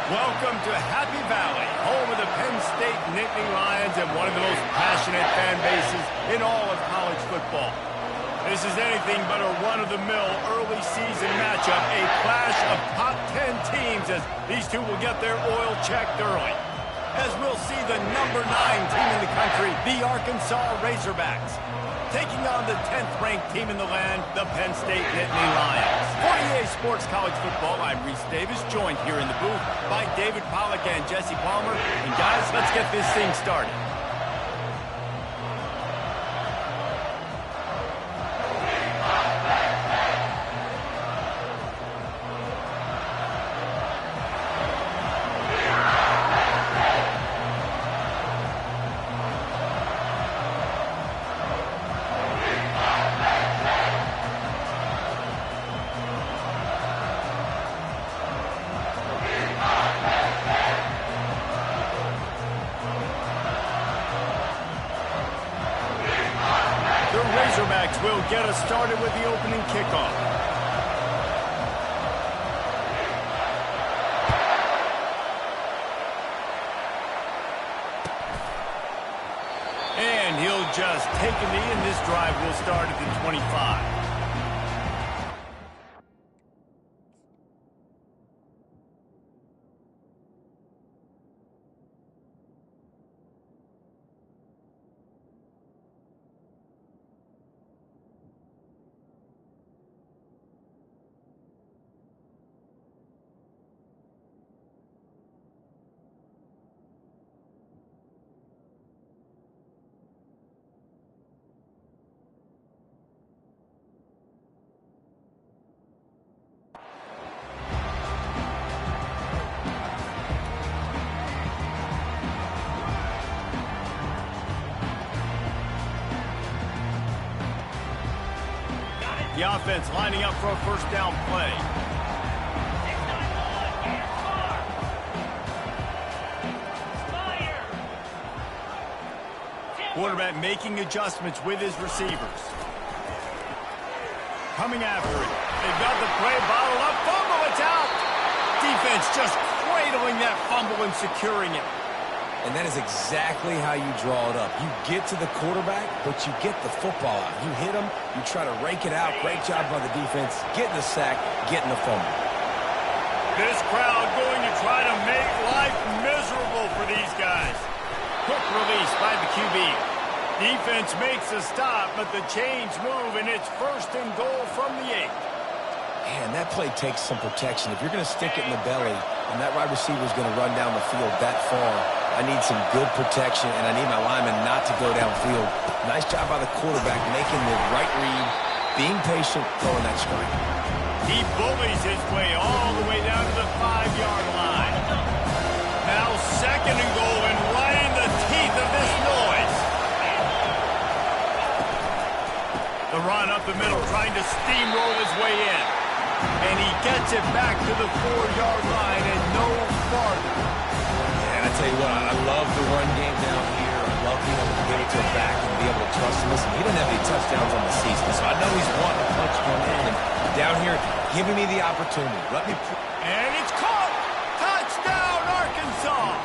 Welcome to Happy Valley, home of the Penn State Nittany Lions and one of the most passionate fan bases in all of college football. This is anything but a run-of-the-mill early season matchup, a clash of top 10 teams as these two will get their oil checked early. As we'll see the number 9 team in the country, the Arkansas Razorbacks, taking on the 10th-ranked team in the land, the Penn State Nittany Lions. For EA Sports College Football, I'm Reese Davis, joined here in the booth by David Pollack and Jesse Palmer. And guys, let's get this thing started. Razorbacks will get us started with the opening kickoff. And he'll just take a knee, and this drive will start at the 25. The offense lining up for a first down play. Quarterback making adjustments with his receivers. Coming after it. They've got the play bottled up. Fumble, it's out. Defense just cradling that fumble and securing it. And that is exactly how you draw it up. You get to the quarterback, but you get the football out. You hit him, you try to rake it out. Great job by the defense. Getting the sack, getting the fumble. This crowd going to try to make life miserable for these guys. Quick release by the QB. Defense makes a stop, but the chains move, and it's first and goal from the 8. Man, that play takes some protection. If you're going to stick it in the belly, and that wide receiver is going to run down the field that far, I need some good protection, and I need my lineman not to go downfield. Nice job by the quarterback making the right read, being patient, throwing that strike. He bullies his way all the way down to the 5-yard line. Now second and goal, and right in the teeth of this noise. The run up the middle, trying to steamroll his way in. And he gets it back to the 4-yard line and no farther. And I tell you what, I love the run game down here. I love being able to get it to a back and be able to trust him. Listen, he doesn't have any touchdowns on the season, so I know he's wanting to punch one in. And down here, giving me the opportunity. And it's caught! Touchdown, Arkansas!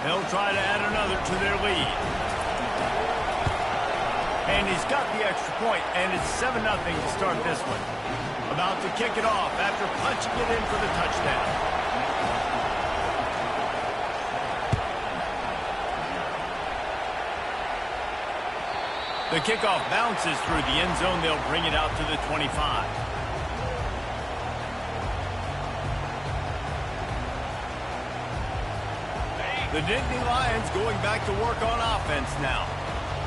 They'll try to add another to their lead. And he's got the extra point, and it's 7-0 to start this one. About to kick it off after punching it in for the touchdown. The kickoff bounces through the end zone. They'll bring it out to the 25. The Nittany Lions going back to work on offense now.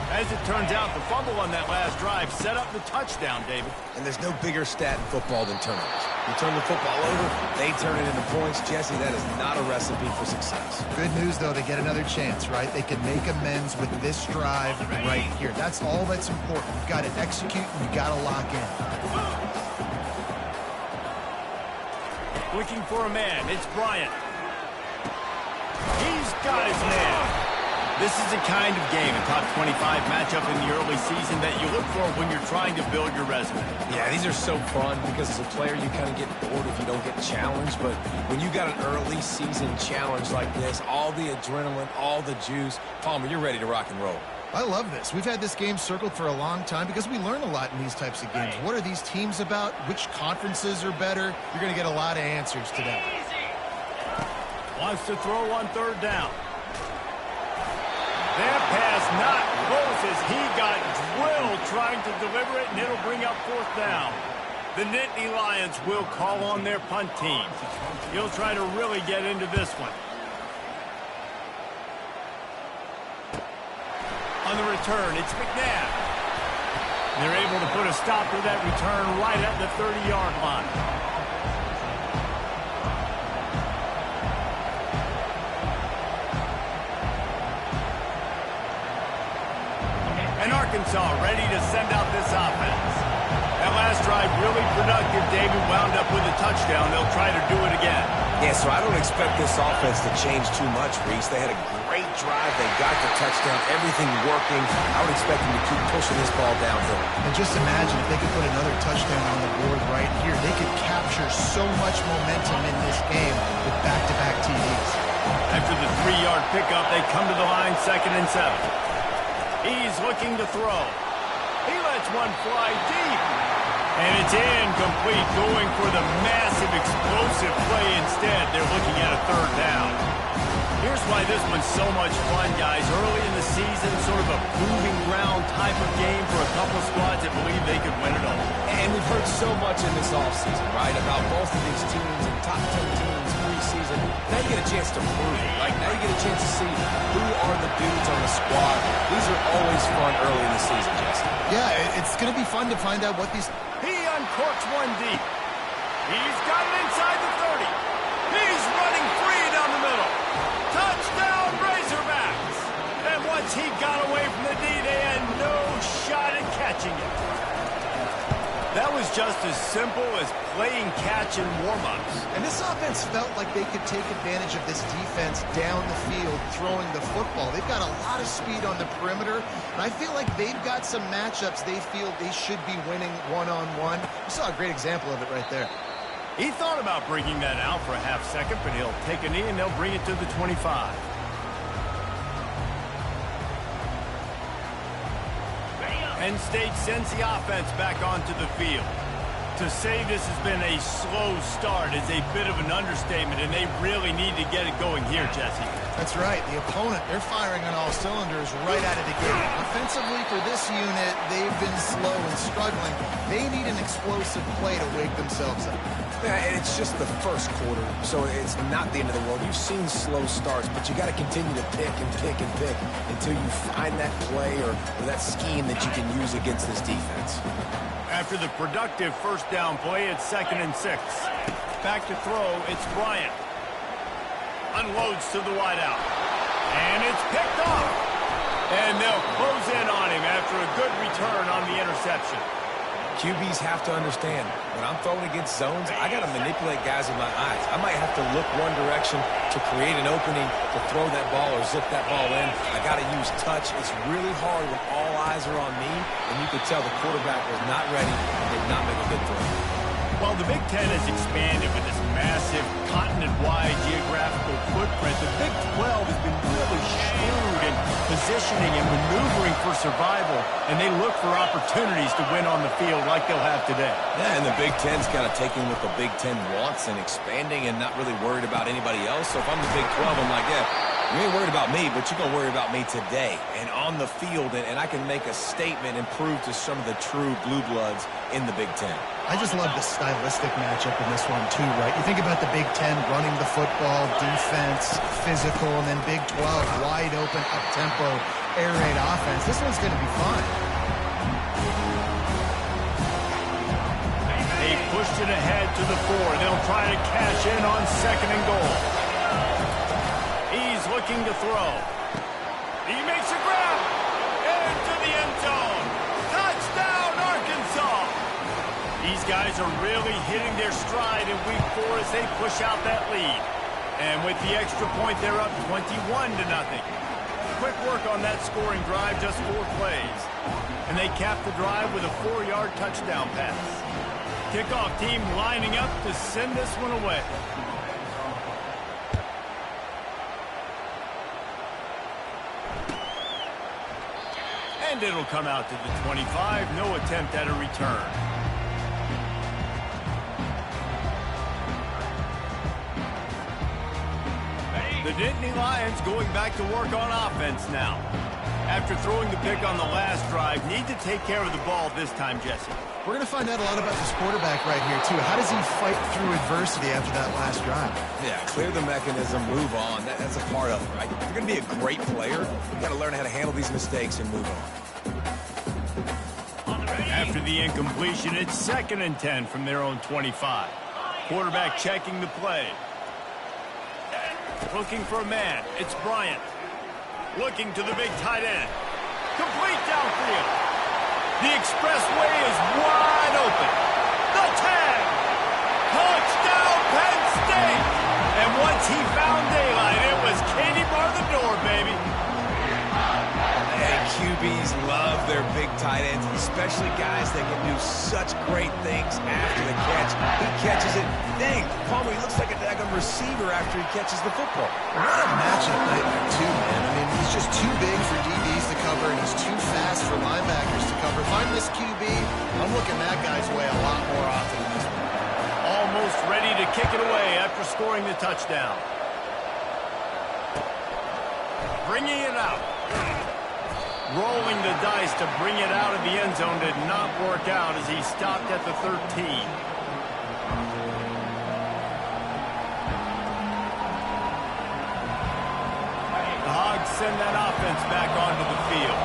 As it turns out, the fumble on that last drive set up the touchdown, David. And there's no bigger stat in football than turnovers. You turn the football over, they turn it into points. Jesse, that is not a recipe for success. Good news, though, they get another chance, right? They can make amends with this drive right here. That's all that's important. You've got to execute, and you've got to lock in. Looking for a man. It's Bryant. He's got his man. This is the kind of game, a top 25 matchup in the early season that you look for when you're trying to build your resume. Yeah, these are so fun because as a player, you kind of get bored if you don't get challenged. But when you got an early season challenge like this, all the adrenaline, all the juice, Palmer, you're ready to rock and roll. I love this. We've had this game circled for a long time because we learn a lot in these types of games. What are these teams about? Which conferences are better? You're going to get a lot of answers today. Wants to throw on third down. That pass not close as he got drilled trying to deliver it, and it'll bring up fourth down. The Nittany Lions will call on their punt team. He'll try to really get into this one. On the return, it's McNabb. They're able to put a stop to that return right at the 30-yard line. And Arkansas ready to send out this offense. That last drive really productive. David wound up with a touchdown. They'll try to do it again. Yeah, so I don't expect this offense to change too much, Reese. They had a great drive. They got the touchdown. Everything working. I would expect them to keep pushing this ball downhill. And just imagine if they could put another touchdown on the board right here. They could capture so much momentum in this game with back-to-back TDs. After the 3-yard pickup, they come to the line 2nd and 7. He's looking to throw. He lets one fly deep. And it's incomplete, going for the massive explosive play instead. They're looking at a third down. Here's why this one's so much fun, guys. Early in the season, sort of a proving ground type of game for a couple squads that believe they could win it all. And we've heard so much in this offseason, right, about both of these teams and top 10 teams preseason. Now you get a chance to prove it. Like, now you get a chance to see who are the dudes on the squad. These are always fun early in the season, Jesse. Yeah, it's going to be fun to find out what these... He uncorks one deep. He's got it inside the 30. He's running free down the middle. Touchdown, Razorbacks! And once he got away from the D, they had no shot at catching it. That was just as simple as playing catch in warm-ups. And this offense felt like they could take advantage of this defense down the field, throwing the football. They've got a lot of speed on the perimeter, and I feel like they've got some matchups they feel they should be winning one-on-one. You saw a great example of it right there. He thought about bringing that out for a half second, but he'll take a knee and they'll bring it to the 25. Penn State sends the offense back onto the field. To say this has been a slow start is a bit of an understatement, and they really need to get it going here, Jesse. That's right. The opponent, they're firing on all cylinders right out of the gate. Offensively for this unit, they've been slow and struggling. They need an explosive play to wake themselves up. Yeah, and it's just the first quarter, so it's not the end of the world. You've seen slow starts, but you got to continue to pick and pick and pick until you find that play or that scheme that you can use against this defense. After the productive first down play, it's 2nd and 6. Back to throw, it's Bryant. Unloads to the wideout. And it's picked off. And they'll close in on him after a good return on the interception. QBs have to understand, when I'm throwing against zones, I got to manipulate guys with my eyes. I might have to look one direction to create an opening to throw that ball or zip that ball in. I got to use touch. It's really hard when all eyes are on me, and you could tell the quarterback was not ready and did not make a good throw. Well, the Big Ten has expanded with this massive continent-wide geographical footprint. The Big 12 has been really shrewd in positioning and maneuvering for survival, and they look for opportunities to win on the field like they'll have today. Yeah, and the Big Ten's kind of taking what the Big Ten wants and expanding and not really worried about anybody else. So if I'm the Big 12, I'm like, yeah, you ain't worried about me, but you're going to worry about me today and on the field, and I can make a statement and prove to some of the true blue bloods in the Big Ten. I just love the stylistic matchup in this one too, right? You think about the Big Ten running the football, defense, physical, and then Big 12 wide open, up-tempo, air raid offense. This one's going to be fun. They pushed it ahead to the 4. They'll try to cash in on 2nd and goal. He's looking to throw. He makes a grab. Into the end zone. Touchdown, Arkansas. These guys are really hitting their stride in week 4 as they push out that lead. And with the extra point, they're up 21-0. quick work on that scoring drive, just 4 plays. And they capped the drive with a 4-yard touchdown pass. Kickoff team lining up to send this one away. And it'll come out to the 25. No attempt at a return. The Nittany Lions going back to work on offense now. After throwing the pick on the last drive, need to take care of the ball this time, Jesse. We're going to find out a lot about this quarterback right here, too. How does he fight through adversity after that last drive? Yeah, clear the mechanism, move on. That's a part of it, right? If you're going to be a great player, you got to learn how to handle these mistakes and move on. After the incompletion, it's 2nd and 10 from their own 25. Quarterback checking the play. Looking for a man. It's Bryant. Looking to the big tight end. Complete downfield. The expressway is wide open. The tag. Touchdown, Penn State. And once he found daylight, it was Katie bar the door, baby. And QBs love their big tight ends, especially guys that can do such great things after the catch. He catches it. Dang, Palmer, he looks like a daggone receiver after he catches the football. What a matchup nightmare, too, man. I mean, he's just too big for DBs to cover, and he's too fast for linebackers to cover. If I'm this QB, I'm looking that guy's way a lot more often than this one. Almost ready to kick it away after scoring the touchdown. Bringing it out. Rolling the dice to bring it out of the end zone did not work out as he stopped at the 13. The Hogs send that offense back onto the field.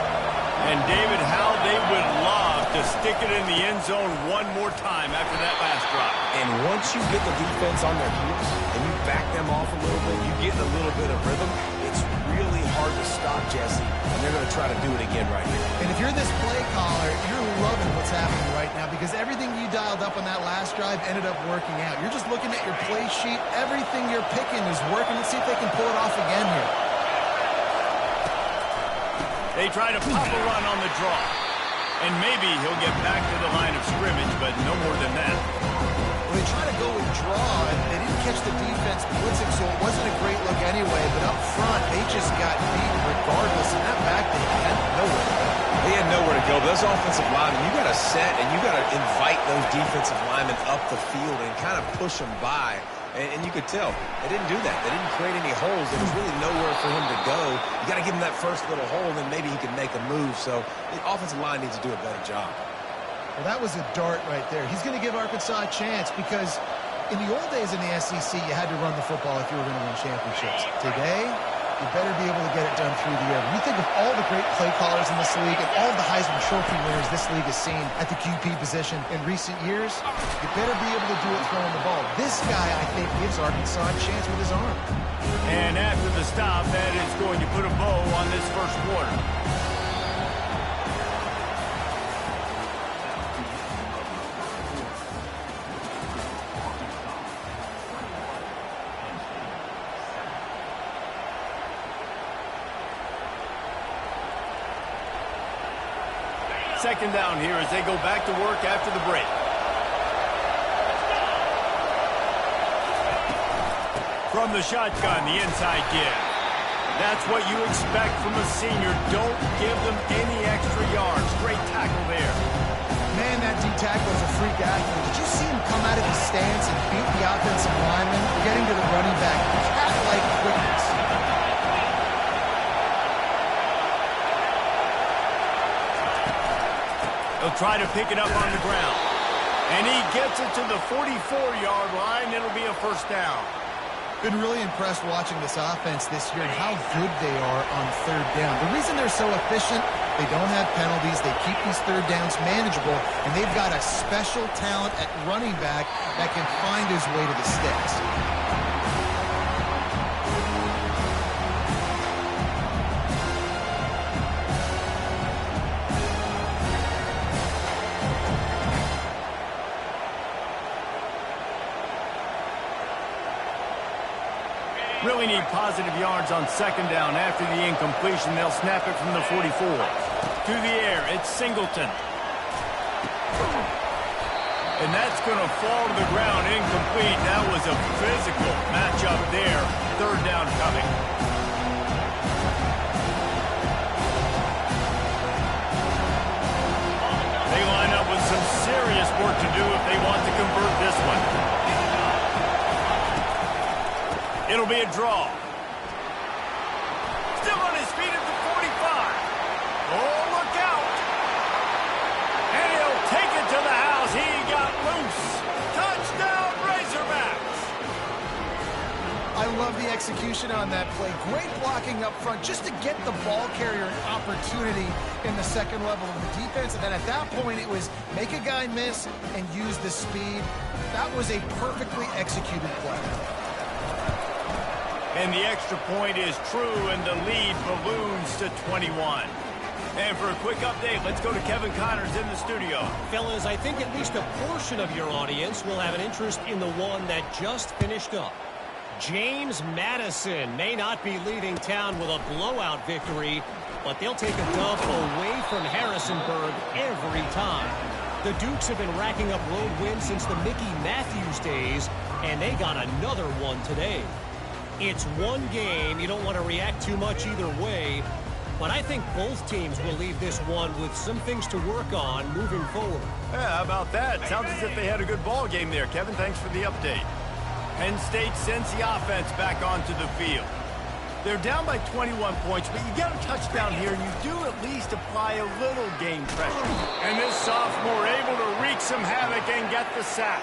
And David, how they would love to stick it in the end zone one more time after that last drive. And once you get the defense on their heels and you back them off a little bit, you get a little bit of rhythm, it's really hard to stop, Jesse, and they're going to try to do it again right here. And if you're this play caller, you're loving what's happening right now because everything you dialed up on that last drive ended up working out. You're just looking at your play sheet. Everything you're picking is working. Let's see if they can pull it off again here. They try to pop a run on the draw. And maybe he'll get back to the line of scrimmage, but no more than that. Well, they try to go with draw, and they didn't catch the defense blitzing, so it wasn't a great look anyway. But up front, they just got beat regardless. And that back, they had nowhere to go. They had nowhere to go. But those offensive linemen, you got to set and you got to invite those defensive linemen up the field and kind of push them by. And you could tell they didn't do that. They didn't create any holes. There was really nowhere for him to go. You got to give him that first little hole, and then maybe he can make a move. So the offensive line needs to do a better job. Well, that was a dart right there. He's going to give Arkansas a chance because in the old days in the SEC, you had to run the football if you were going to win championships. Today, you better be able to get it done through the air. When you think of all the great play callers in this league and all of the Heisman Trophy winners this league has seen at the QB position in recent years, you better be able to do it throwing the ball. This guy, I think, gives Arkansas a chance with his arm. And after the stop, that is going to put a bow on this first quarter. Second down here as they go back to work after the break. From the shotgun, the inside give. That's what you expect from a senior. Don't give them any extra yards. Great tackle there. Man, that D-tackle is a freak athlete. Did you see him come out of his stance and beat the offensive lineman, getting to the running back? Cat-like quickness. He'll try to pick it up on the ground. And he gets it to the 44-yard line. It'll be a first down. Been really impressed watching this offense this year and how good they are on third down. The reason they're so efficient, they don't have penalties. They keep these third downs manageable. And they've got a special talent at running back that can find his way to the sticks. Really need positive yards on second down. After the incompletion, they'll snap it from the 44. To the air, it's Singleton. And that's going to fall to the ground, incomplete. That was a physical matchup there. Third down coming. They line up with some serious work to do if they want to convert this one. It'll be a draw. Still on his feet at the 45. Oh, look out. And he'll take it to the house. He got loose. Touchdown, Razorbacks. I love the execution on that play. Great blocking up front just to get the ball carrier an opportunity in the second level of the defense. And then at that point, it was make a guy miss and use the speed. That was a perfectly executed play. And the extra point is true, and the lead balloons to 21. And for a quick update, let's go to Kevin Connors in the studio. Fellas, I think at least a portion of your audience will have an interest in the one that just finished up. James Madison may not be leaving town with a blowout victory, but they'll take a dub away from Harrisonburg every time. The Dukes have been racking up road wins since the Mickey Matthews days, and they got another one today. It's one game. You don't want to react too much either way, but I think both teams will leave this one with some things to work on moving forward. Yeah, how about that? Sounds as if they had a good ball game there. Kevin, thanks for the update. Penn State sends the offense back onto the field. They're down by 21 points, but you get a touchdown here, and you do at least apply a little game pressure. And this sophomore able to wreak some havoc and get the sack.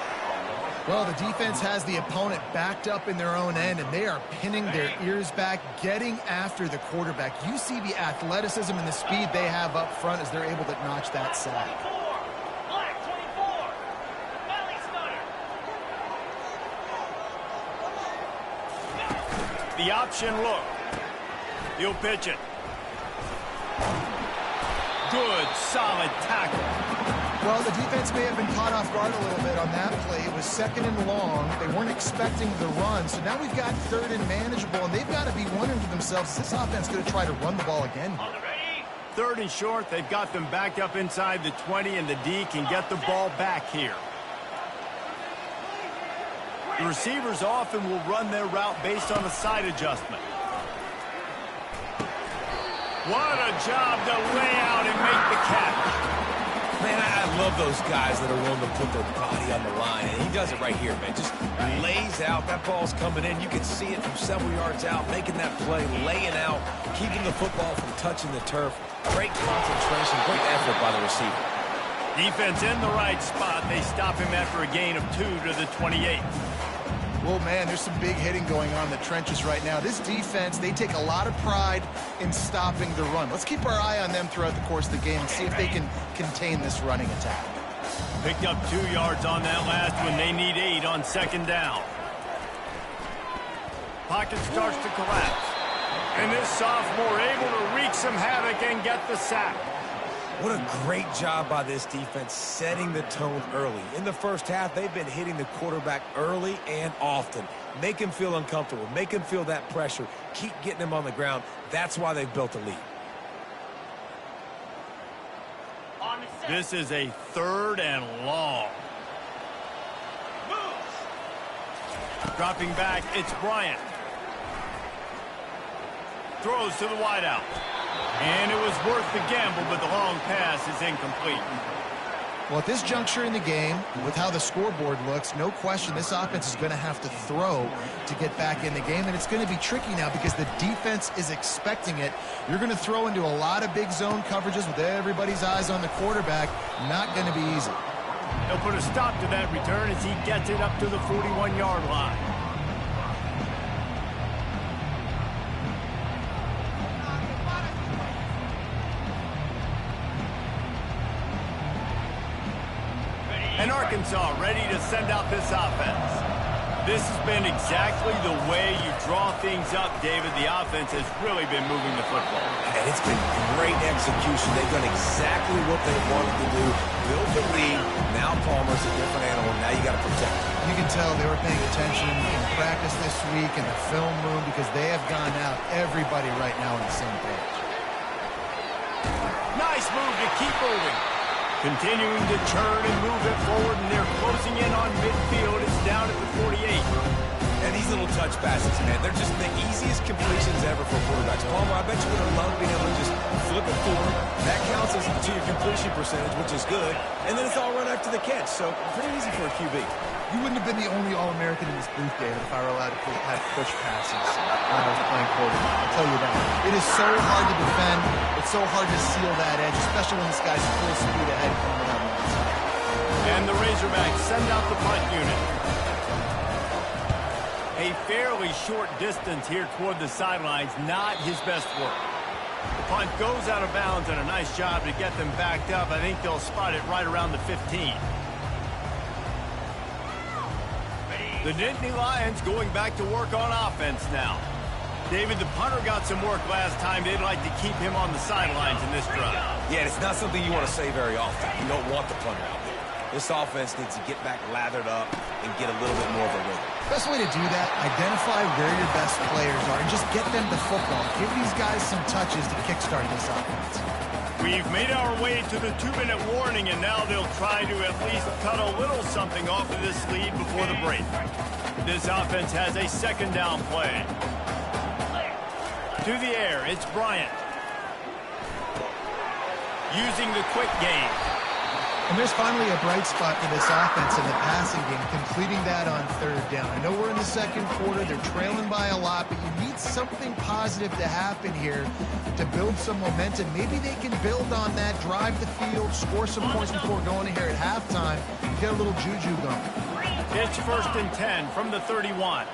Well, the defense has the opponent backed up in their own end, and they are pinning their ears back, getting after the quarterback. You see the athleticism and the speed they have up front as they're able to notch that sack. The option look. He'll pitch it. Good, solid tackle. Well, the defense may have been caught off guard a little bit on that play. It was second and long. They weren't expecting the run. So now we've got third and manageable, and they've got to be wondering to themselves, is this offense going to try to run the ball again? Third and short, they've got them backed up inside the 20, and the D can get the ball back here. The receivers often will run their route based on a side adjustment. What a job to lay out and make the catch. Man, I love those guys that are willing to put their body on the line. And he does it right here, man. Just lays out. That ball's coming in. You can see it from several yards out, making that play, laying out, keeping the football from touching the turf. Great concentration, great effort by the receiver. Defense in the right spot. They stop him after a gain of 2 to the 28. Well, man, there's some big hitting going on in the trenches right now. This defense, they take a lot of pride in stopping the run. Let's keep our eye on them throughout the course of the game and see if they can contain this running attack. Picked up 2 yards on that last one. They need 8 on second down. Pocket starts to collapse. And this sophomore able to wreak some havoc and get the sack. What a great job by this defense setting the tone early. In the first half, they've been hitting the quarterback early and often. Make him feel uncomfortable. Make him feel that pressure. Keep getting him on the ground. That's why they've built a lead. This is a third and long. Dropping back, it's Bryant. Throws to the wideout. And it was worth the gamble, but the long pass is incomplete. Well, at this juncture in the game, with how the scoreboard looks, no question this offense is going to have to throw to get back in the game, and it's going to be tricky now because the defense is expecting it. You're going to throw into a lot of big zone coverages with everybody's eyes on the quarterback. Not going to be easy. They'll put a stop to that return as he gets it up to the 41-yard line. And Arkansas ready to send out this offense. This has been exactly the way you draw things up, David. The offense has really been moving the football. And it's been great execution. They've done exactly what they wanted to do. Built the lead. Now Palmer's a different animal. Now you got to protect him. You can tell they were paying attention in practice this week in the film room because they have gone out everybody right now on the same page. Nice move to keep moving. Continuing to turn and move it forward, and they're closing in on midfield. It's down at the 48. And these little touch passes, man, they're just the easiest completions ever for quarterbacks. Palmer, I bet you would have loved being able to just flip it forward. That counts as to your completion percentage, which is good. And then it's all run after the catch, so pretty easy for a QB. You wouldn't have been the only All-American in this booth, David, if I were allowed to have push passes when I was playing quarterback. I'll tell you that. It is so hard to defend. It's so hard to seal that edge, especially when this guy's full speed ahead coming around the outside. And the Razorbacks send out the punt unit. A fairly short distance here toward the sidelines, not his best work. The punt goes out of bounds, and a nice job to get them backed up. I think they'll spot it right around the 15. The Nittany Lions going back to work on offense now. David, the punter got some work last time. They'd like to keep him on the sidelines in this drive. Yeah, it's not something you want to say very often. You don't want the punter out there. This offense needs to get back lathered up and get a little bit more of a rhythm. Best way to do that, identify where your best players are and just get them the football. Give these guys some touches to kickstart this offense. We've made our way to the 2-minute warning, and now they'll try to at least cut a little something off of this lead before the break. This offense has a second down play. To the air, it's Bryant. Using the quick game. And there's finally a bright spot for this offense in the passing game, completing that on third down. I know we're in the second quarter. They're trailing by a lot, but you need something positive to happen here to build some momentum. Maybe they can build on that, drive the field, score some points before going in here at halftime, get a little juju going. It's 1st and 10 from the 31.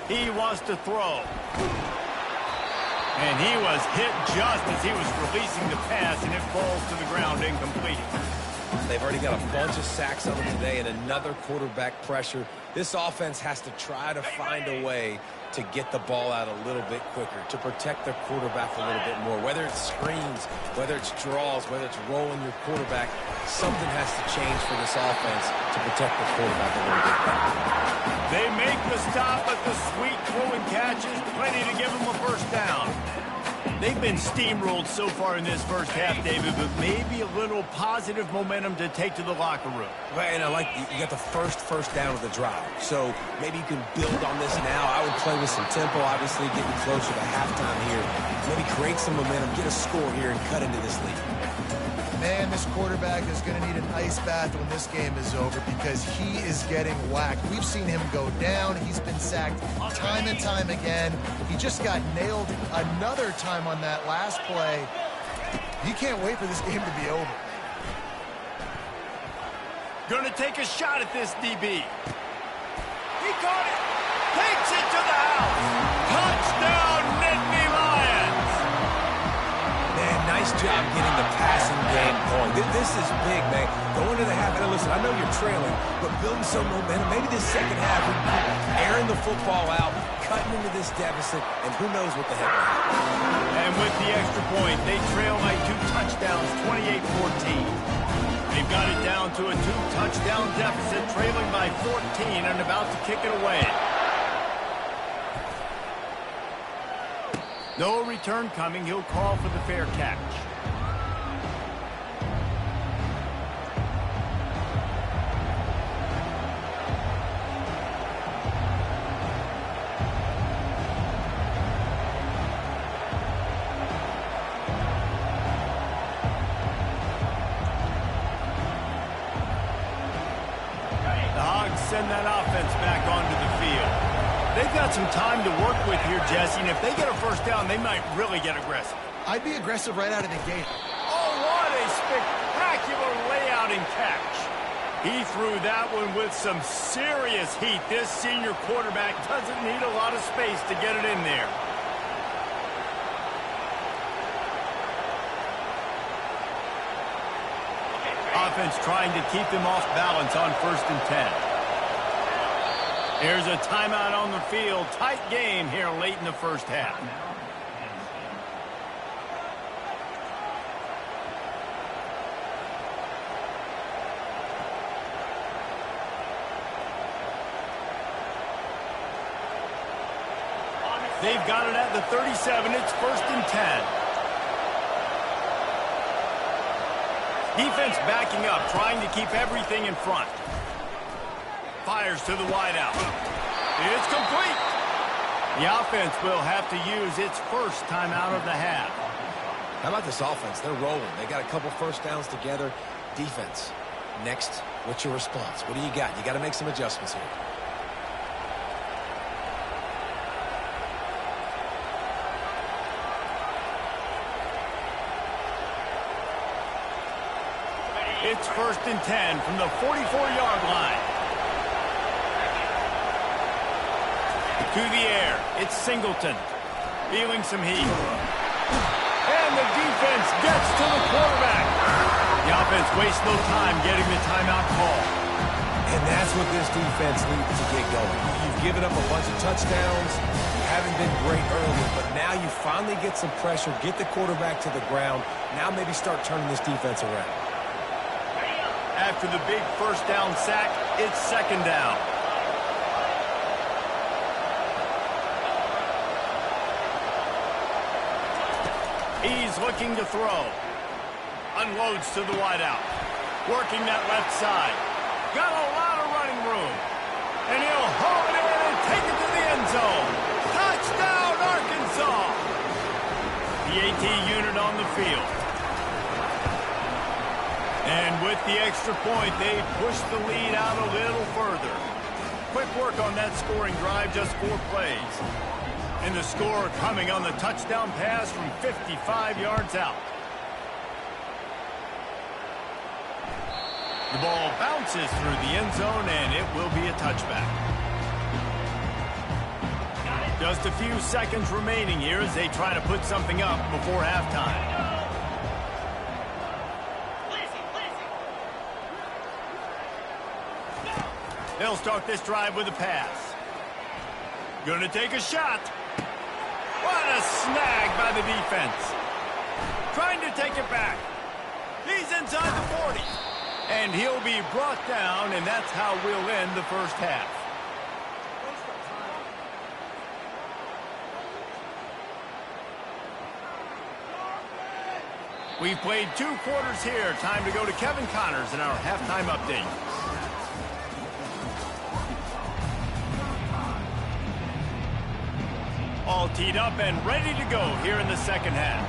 He wants to throw. And he was hit just as he was releasing the pass, and it falls to the ground incomplete. They've already got a bunch of sacks on them today and another quarterback pressure. This offense has to try to find a way to get the ball out a little bit quicker, to protect their quarterback a little bit more. Whether it's screens, whether it's draws, whether it's rolling your quarterback, something has to change for this offense to protect the quarterback a little bit better. They make the stop, but the sweet throwing catch is plenty to give them a first down. They've been steamrolled so far in this first half, David, but maybe a little positive momentum to take to the locker room. Right, and I like you got the first down of the drive. So maybe you can build on this now. I would play with some tempo, obviously getting closer to halftime here. Maybe create some momentum, get a score here, and cut into this lead. Man, this quarterback is going to need an ice bath when this game is over because he is getting whacked. We've seen him go down. He's been sacked time and time again. He just got nailed another time on that last play. He can't wait for this game to be over. Going to take a shot at this DB. He caught it. Takes it to the house. Touchdown, Nittany Lions. Man, nice job getting the passing game going. This is big, man. Going to the half. Now, listen, I know you're trailing, but building some momentum. Maybe this second half, airing the football out, cutting into this deficit, and who knows what the heck will happen. And with the extra point, they trail by 2 touchdowns, 28-14. They've got it down to a 2-touchdown deficit, trailing by 14 and about to kick it away. No return coming. He'll call for the fair catch. The Hogs send that offense back onto the field. They've got some time to work with here, Jesse, and if they get a first down, they might really get aggressive. I'd be aggressive right out of the gate. Oh, what a spectacular layout and catch. He threw that one with some serious heat. This senior quarterback doesn't need a lot of space to get it in there. Offense trying to keep them off balance on 1st and 10. There's a timeout on the field. Tight game here late in the first half. They've got it at the 37. It's 1st and 10. Defense backing up, trying to keep everything in front. Fires to the wideout. It's complete. The offense will have to use its first timeout of the half. How about this offense? They're rolling. They got a couple first downs together. Defense. Next, what's your response? What do you got? You got to make some adjustments here. It's 1st and 10 from the 44-yard line. To the air, it's Singleton. Feeling some heat. And the defense gets to the quarterback. The offense wastes no time getting the timeout call. And that's what this defense needs to get going. You've given up a bunch of touchdowns. You haven't been great earlier, but now you finally get some pressure, get the quarterback to the ground. Now maybe start turning this defense around. After the big first down sack, it's 2nd down. He's looking to throw. Unloads to the wideout. Working that left side. Got a lot of running room. And he'll haul it in and take it to the end zone. Touchdown, Arkansas! The AT unit on the field. And with the extra point, they push the lead out a little further. Quick work on that scoring drive, just 4 plays. And the score coming on the touchdown pass from 55 yards out. The ball bounces through the end zone, and it will be a touchback. Just a few seconds remaining here as they try to put something up before halftime. They'll start this drive with a pass. Gonna take a shot. What a snag by the defense. Trying to take it back. He's inside the 40. And he'll be brought down, and that's how we'll end the first half. We've played 2 quarters here. Time to go to Kevin Connors in our halftime update. All teed up and ready to go here in the second half.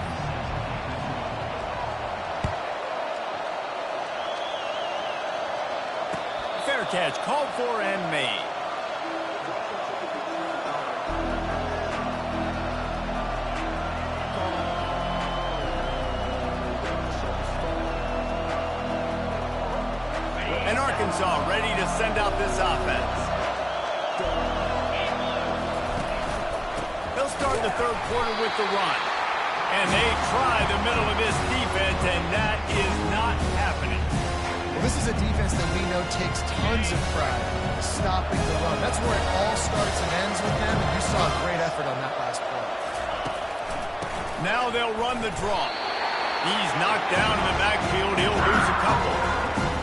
Fair catch called for and made. And Arkansas ready to send out this offense. They'll start the third quarter with the run. And they try the middle of this defense, and that is not happening. Well, this is a defense that we know takes tons of pride stopping the run. That's where it all starts and ends with them, and you saw a great effort on that last play. Now they'll run the draw. He's knocked down in the backfield. He'll lose a couple.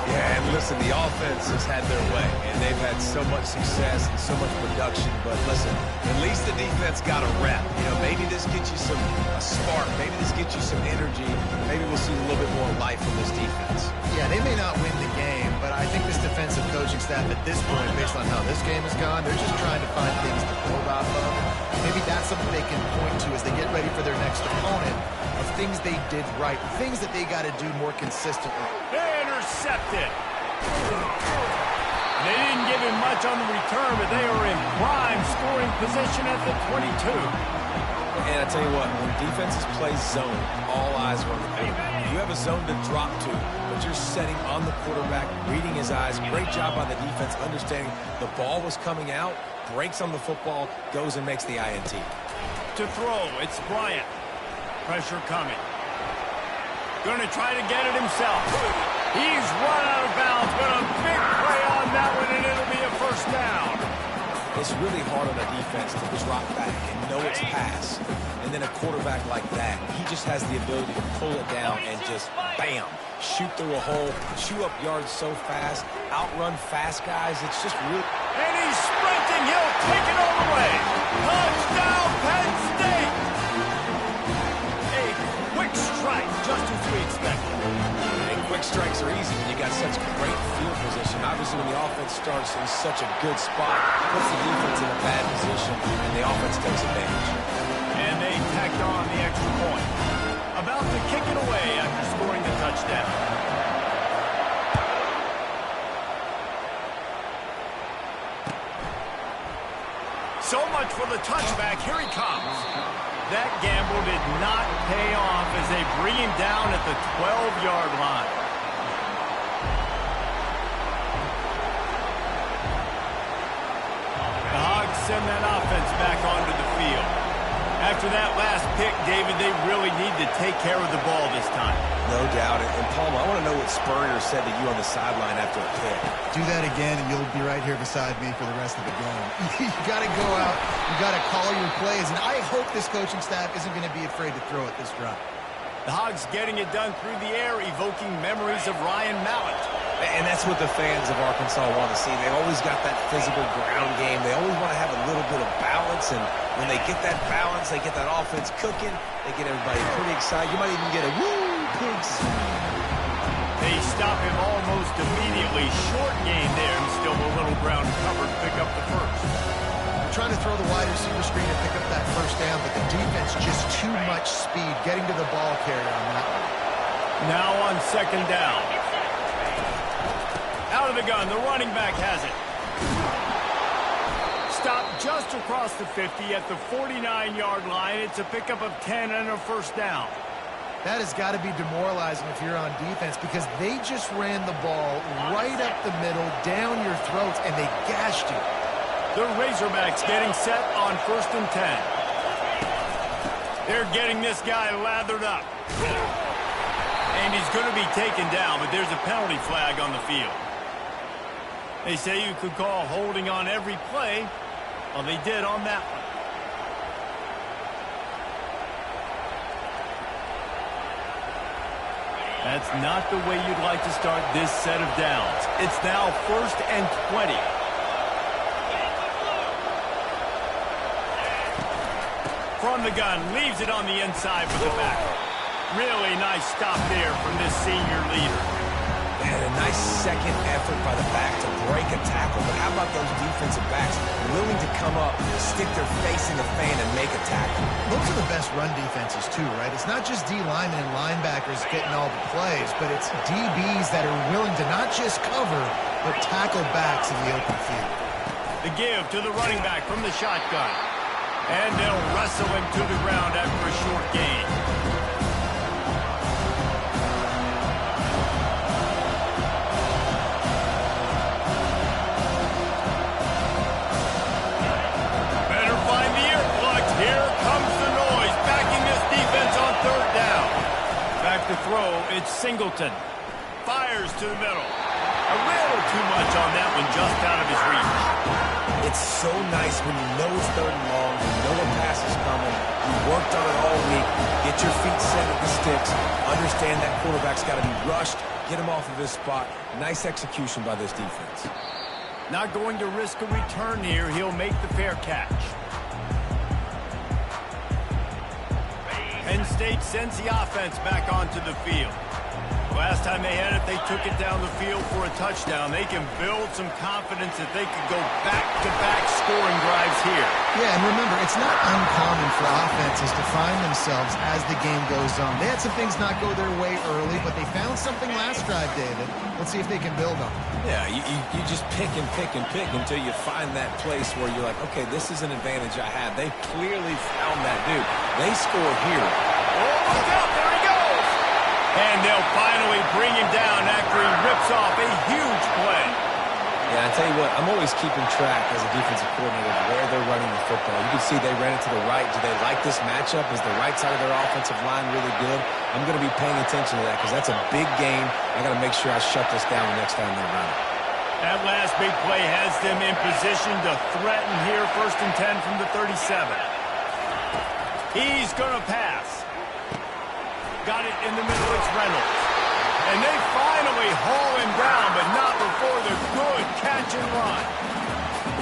Yeah, and listen, the offense has had their way, and they've had so much success and so much production. But listen, at least the defense got a rep. You know, maybe this gets you a spark. Maybe this gets you some energy. Maybe we'll see a little bit more life from this defense. Yeah, they may not win the game, but I think this defensive coaching staff at this point, based on how this game has gone, they're just trying to find things to build off of. Maybe that's something they can point to as they get ready for their next opponent, of things they did right, things that they got to do more consistently. Intercepted. They didn't give him much on the return, but they are in prime scoring position at the 22. And I tell you what, when defenses play zone, all eyes are on the quarterback. You have a zone to drop to, but you're setting on the quarterback, reading his eyes. Great job by the defense, understanding the ball was coming out, breaks on the football, goes and makes the INT. To throw, it's Bryant. Pressure coming. Going to try to get it himself. He's run out of bounds, but a big play on that one, and it'll be a first down. It's really hard on a defense to drop back and know it's pass. And then a quarterback like that, he just has the ability to pull it down and just, bam, shoot through a hole, chew up yards so fast, outrun fast guys. It's just really... And he's sprinting He'll take it all the way. Touchdown, Penn State! A quick strike, just as we expected. And quick strikes are easy when you got such great field position. Obviously, when the offense starts in such a good spot, it puts the defense in a bad position, and the offense takes advantage. And they tacked on the extra point. About to kick it away after scoring the touchdown. So much for the touchback. Here he comes. That gamble did not pay off as they bring him down at the 12-yard line. The Hogs send that offense back onto the field. After that last pick, David, they really need to take care of the ball this time. No doubt. And Palmer, I want to know what Spurrier said to you on the sideline after a pick. Do that again, and you'll be right here beside me for the rest of the game. You got to go out. You got to call your plays, and I hope this coaching staff isn't going to be afraid to throw it this drive. The Hogs getting it done through the air, evoking memories of Ryan Mallett. And that's what the fans of Arkansas want to see. They always got that physical ground game. They always want to have a little bit of balance, and when they get that balance, they get that offense cooking, they get everybody pretty excited. You might even get a woo, pigs. They stop him almost immediately. Short gain there, and still a little ground covered to pick up the first. They're trying to throw the wide receiver screen and pick up that first down, but the defense just too much speed getting to the ball carrier on that one. Now on second down. Out of the gun, the running back has it. Stopped just across the 50 at the 49-yard line. It's a pickup of 10 and a first down. That has got to be demoralizing if you're on defense because they just ran the ball right up the middle, down your throats, and they gashed you. The Razorbacks getting set on first and 10. They're getting this guy lathered up. And he's going to be taken down, but there's a penalty flag on the field. They say you could call holding on every play. Well, they did on that one. That's not the way you'd like to start this set of downs. It's now first and 20. From the gun, leaves it on the inside for the back. Really nice stop there from this senior leader. And a nice second effort by the back to break a tackle. But how about those defensive backs willing to come up, stick their face in the fan, and make a tackle? Those are the best run defenses, too, right? It's not just D linemen and linebackers getting all the plays, but it's DBs that are willing to not just cover, but tackle backs in the open field. The give to the running back from the shotgun. And they'll wrestle him to the ground after a short gain. Better find the earplugs. Here comes the noise. Backing this defense on third down. Back to throw. It's Singleton. Fires to the middle. A little too much on that one, just out of his reach. It's so nice when you know it's third and long, you know a pass is coming, you worked on it all week, get your feet set at the sticks, understand that quarterback's got to be rushed, get him off of his spot. Nice execution by this defense. Not going to risk a return here. He'll make the fair catch. Penn State sends the offense back onto the field. Last time they had it, they took it down the field for a touchdown. They can build some confidence that they could go back-to-back scoring drives here. Yeah, and remember, it's not uncommon for offenses to find themselves as the game goes on. They had some things not go their way early, but they found something last drive, David. Let's see if they can build on it. Yeah, you just pick and pick and pick until you find that place where you're like, okay, this is an advantage I have. They clearly found that dude. They score here. Oh, look out, there he goes! And they'll finally bring him down after he rips off a huge play. Yeah, I tell you what, I'm always keeping track as a defensive coordinator of where they're running the football. You can see they ran it to the right. Do they like this matchup? Is the right side of their offensive line really good? I'm going to be paying attention to that because that's a big game. I got to make sure I shut this down the next time they run it. That last big play has them in position to threaten here, first and 10 from the 37. He's going to pass. Got it in the middle, it's Reynolds. And they finally haul him down, but not before the good catch and run.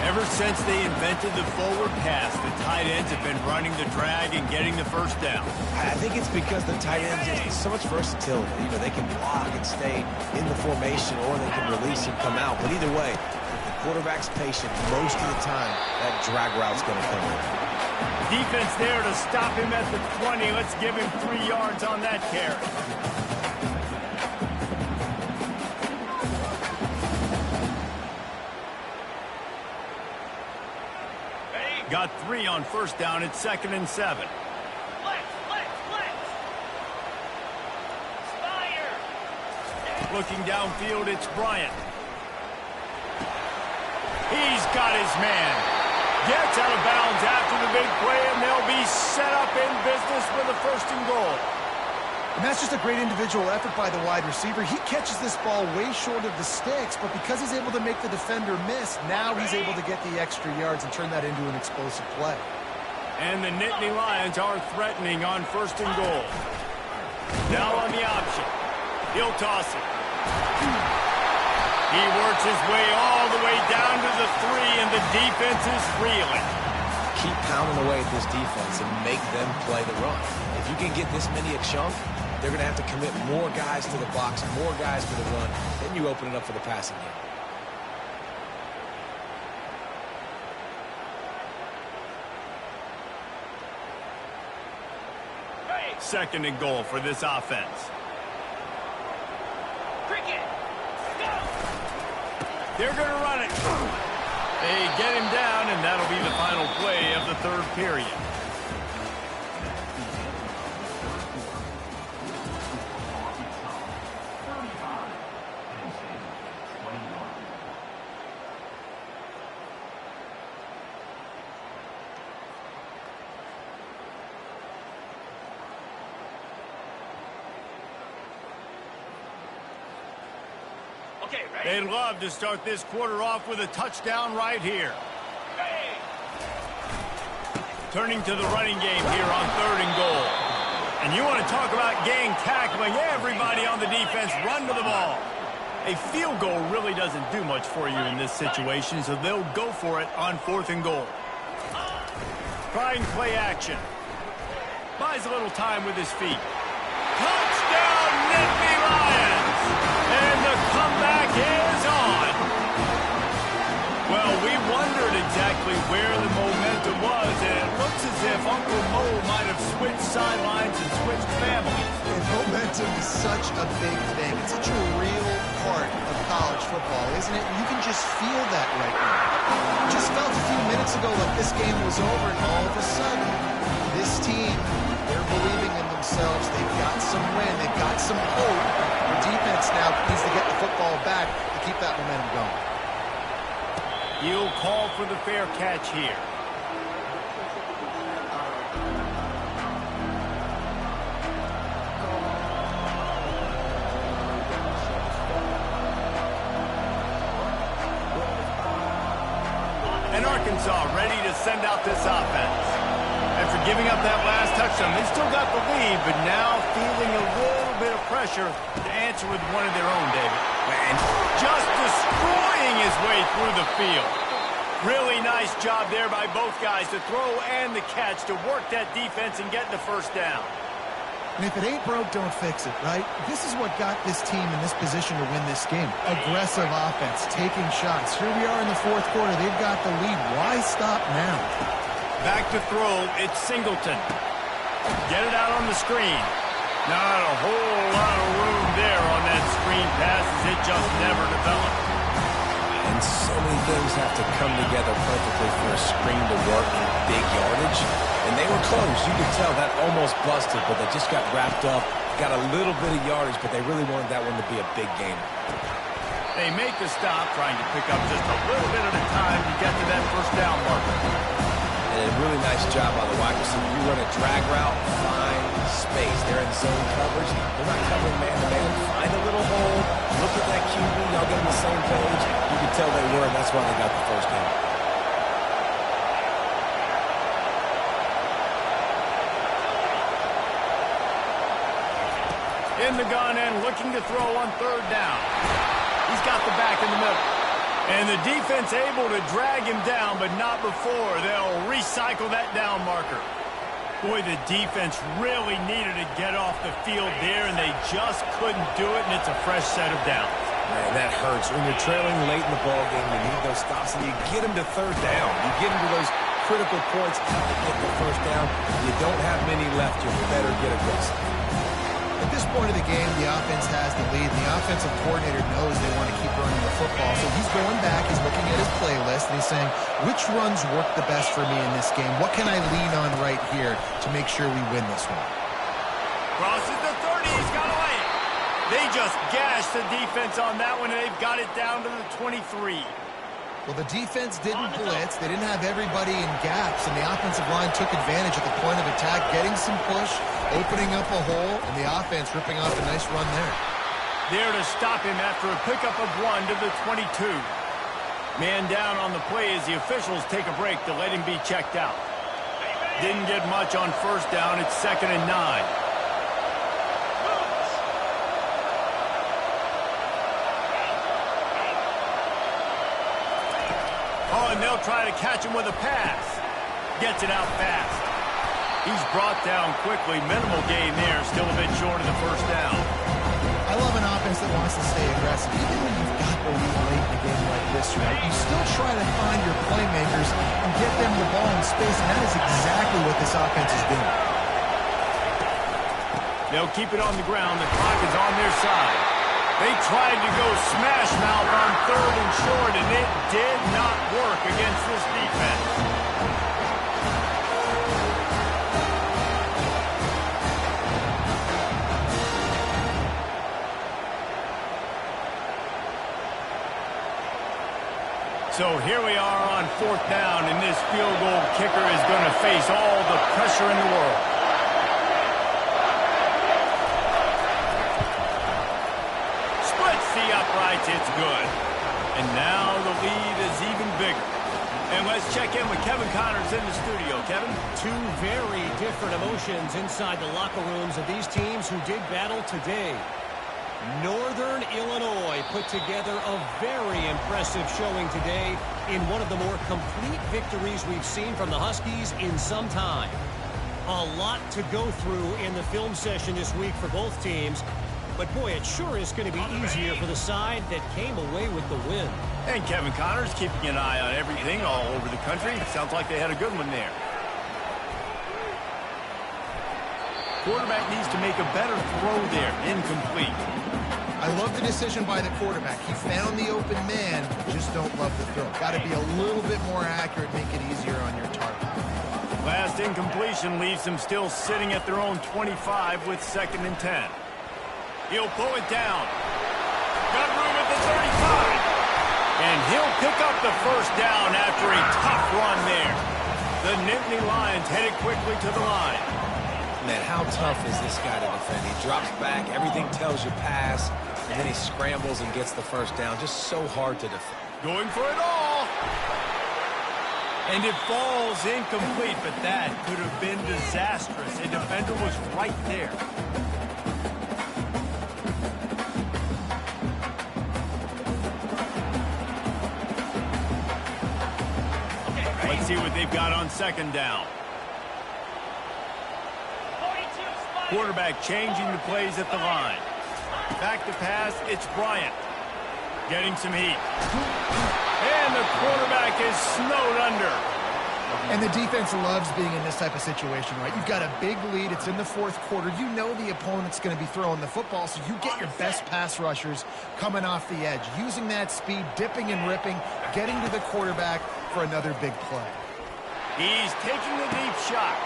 And Ever since they invented the forward pass, the tight ends have been running the drag and getting the first down. I think it's because the tight ends just so much versatility. You know, they can block and stay in the formation, or they can release and come out. But either way, if the quarterback's patient, most of the time, that drag route's going to come in. Defense there to stop him at the 20. Let's give him 3 yards on that carry. Got 3 on first down. It's 2nd and 7. Looking downfield, it's Bryant. He's got his man. Gets out of bounds after the big play, and they'll be set up in business with a 1st and goal. And that's just a great individual effort by the wide receiver. He catches this ball way short of the sticks, but because he's able to make the defender miss, now he's able to get the extra yards and turn that into an explosive play. And the Nittany Lions are threatening on 1st and goal. Now on the option. He'll toss it. He works his way all the way down to the 3, and the defense is reeling. Keep pounding away at this defense and make them play the run. If you can get this many a chunk, they're going to have to commit more guys to the box, more guys to the run. Then you open it up for the passing game. 2nd and goal for this offense. They're going to run it. They get him down, and that'll be the final play of the 3rd period. They'd love to start this quarter off with a touchdown right here. Turning to the running game here on 3rd and goal. And you want to talk about gang tackling. Everybody on the defense run to the ball. A field goal really doesn't do much for you in this situation, so they'll go for it on 4th and goal. Trying play action. Buys a little time with his feet. Touchdown, Nittany Lions! And the comeback is on. Well, we wondered exactly where the momentum was, and it looks as if Uncle Mo might have switched sidelines and switched families. And momentum is such a big thing. It's such a real part of college football, isn't it? You can just feel that right now. It just felt a few minutes ago like this game was over, and all of a sudden, this team, they're believing in themselves. They've got some wind. They've got some hope. The defense now needs to get the football back to keep that momentum going. He'll call for the fair catch here. And Arkansas ready to send out this offense. After giving up that last touchdown, they still got the lead, but now feeling a little bit of pressure to answer with one of their own, David. And just destroying his way through the field. Really nice job there by both guys to throw and the catch to work that defense and get the 1st down. And if it ain't broke, don't fix it, right? This is what got this team in this position to win this game. Aggressive offense, taking shots. Here we are in the 4th quarter. They've got the lead. Why stop now? Back to throw, it's Singleton. Get it out on the screen. Not a whole lot of room there on that screen pass as it just never developed. And so many things have to come together perfectly for a screen to work in big yardage. And they were close. You could tell that almost busted, but they just got wrapped up, got a little bit of yardage, but they really wanted that one to be a big game. They make the stop, trying to pick up just a little bit at a time to get to that 1st down marker. And a really nice job by the wide receiver. You run a drag route, find space. They're in zone coverage. They're not covering man-to-man. Find a little hole. Look at that QB. Y'all get on the same page. You can tell they were, and that's why they got the 1st down. In the gun and looking to throw on 3rd down. He's got the back in the middle. And the defense able to drag him down, but not before. They'll recycle that down marker. Boy, the defense really needed to get off the field there, and they just couldn't do it, and it's a fresh set of downs. Man, that hurts. When you're trailing late in the ball game, you need those stops, and you get them to third down. You get them to those critical points to get the first down. You don't have many left. You better get aggressive. At this point of the game, the offense has the lead. The offensive coordinator knows they want to keep running the football, so he's going back, he's looking at his playlist, and he's saying, which runs work the best for me in this game? What can I lean on right here to make sure we win this one? Crosses the 30, he's got to lay it. They just gashed the defense on that one, and they've got it down to the 23. Well, the defense didn't blitz. They didn't have everybody in gaps, and the offensive line took advantage at the point of attack, getting some push, opening up a hole, and the offense ripping off a nice run there. There to stop him after a pickup of 1 to the 22. Man down on the play as the officials take a break to let him be checked out. Didn't get much on first down. It's 2nd and 9. Oh, and they'll try to catch him with a pass. Gets it out fast. He's brought down quickly. Minimal gain there. Still a bit short of the first down. I love an offense that wants to stay aggressive. Even when you've got the lead late in a game like this, right, you still try to find your playmakers and get them the ball in space, and that is exactly what this offense is doing. They'll keep it on the ground. The clock is on their side. They tried to go smash mouth on 3rd and short, and it did not work against this defense. So here we are on 4th down, and this field goal kicker is going to face all the pressure in the world. The uprights, it's good. And now the lead is even bigger. And let's check in with Kevin Connors in the studio. Kevin? Two very different emotions inside the locker rooms of these teams who did battle today. Northern Illinois put together a very impressive showing today in one of the more complete victories we've seen from the Huskies in some time. A lot to go through in the film session this week for both teams. But, boy, it sure is going to be easier for the side that came away with the win. And Kevin Connors keeping an eye on everything all over the country. Sounds like they had a good one there. Quarterback needs to make a better throw there. Incomplete. I love the decision by the quarterback. He found the open man, just don't love the throw. Got to be a little bit more accurate, make it easier on your target. Last incompletion leaves them still sitting at their own 25 with 2nd and 10. He'll pull it down. Got room at the 35. And he'll pick up the first down after a tough run there. The Nittany Lions headed quickly to the line. Man, how tough is this guy to defend? He drops back, everything tells you pass, and then he scrambles and gets the first down. Just so hard to defend. Going for it all. And it falls incomplete, but that could have been disastrous. A defender was right there. Let's see what they've got on 2nd down. Quarterback changing the plays at the line. Back to pass, it's Bryant. Getting some heat. And the quarterback is snowed under. And the defense loves being in this type of situation, right? You've got a big lead. It's in the 4th quarter. You know the opponent's going to be throwing the football, so you get your best pass rushers coming off the edge, using that speed, dipping and ripping, getting to the quarterback for another big play. He's taking the deep shot.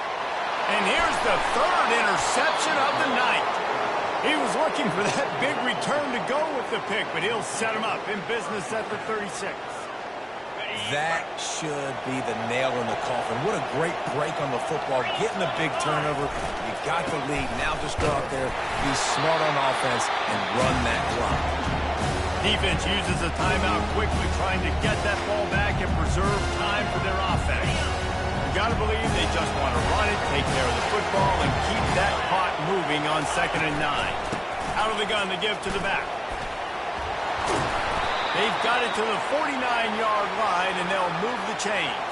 And here's the 3rd interception of the night. He was looking for that big return to go with the pick, but he'll set him up in business at the 36. That should be the nail in the coffin. What a great break on the football. Getting a big turnover. You got the lead. Now just go out there, be smart on offense, and run that clock. Defense uses a timeout quickly, trying to get that ball back and preserve time for their offense. You got to believe they just want to run it, take care of the football, and keep that clock moving on 2nd and 9. Out of the gun to give to the back. They've got it to the 49-yard line, and they'll move the chains.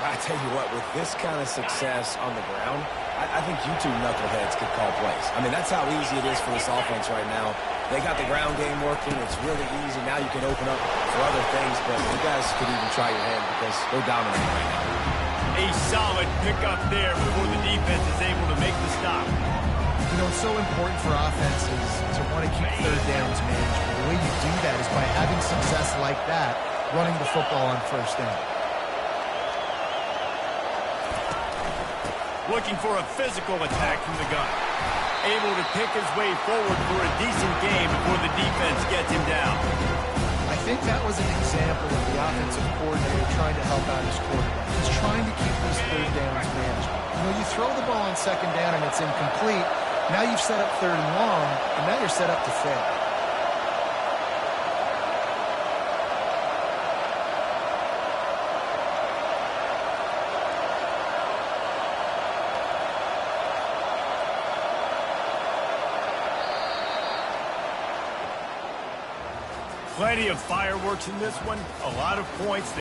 I tell you what, with this kind of success on the ground, I think you two knuckleheads could call plays. I mean, that's how easy it is for this offense right now. They got the ground game working. It's really easy. Now you can open up for other things, but you guys could even try your hand because they're dominating right now. A solid pickup there before the defense is able to make the stop. You know, it's so important for offenses to want to keep third downs manageable. The way you do that is by having success like that, running the football on first down. Looking for a physical attack from the gun. Able to pick his way forward for a decent game before the defense gets him down. I think that was an example of the offensive coordinator trying to help out his quarterback. He's trying to keep these third downs manageable. You know, you throw the ball on second down and it's incomplete. Now you've set up third and long, and now you're set up to fail. Plenty of fireworks in this one. A lot of points.